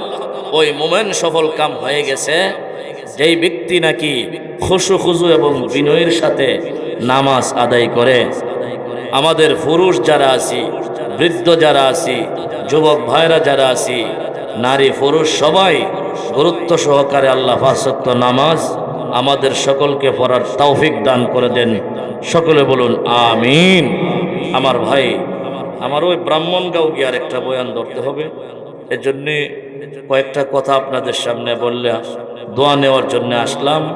ওই মুমিন সফল কাম হয়ে গেছে যেই ব্যক্তি নাকি খুশু খুজু এবং বিনয়ের সাথে নামাজ আদায় করে। আমাদের পুরুষ যারা আছি, বৃদ্ধ যারা আছি, যুবক ভাইরা যারা আছি, নারী পুরুষ সবাই গুরুত্ব সহকারে আল্লাহ পাঁচ ওয়াক্ত নামাজ আমাদের সকলকে পড়ার তৌফিক দান করে দেন। সকলে বলুন আমিন। আমার ভাই, আমার ওই ব্রাহ্মণগাঁও গিয়ে আর একটা বয়ান ধরতে হবে, এজন্যে কয়েকটা কথা আপনাদের সামনে বললে দোয়া নেওয়ার জন্য আসলাম।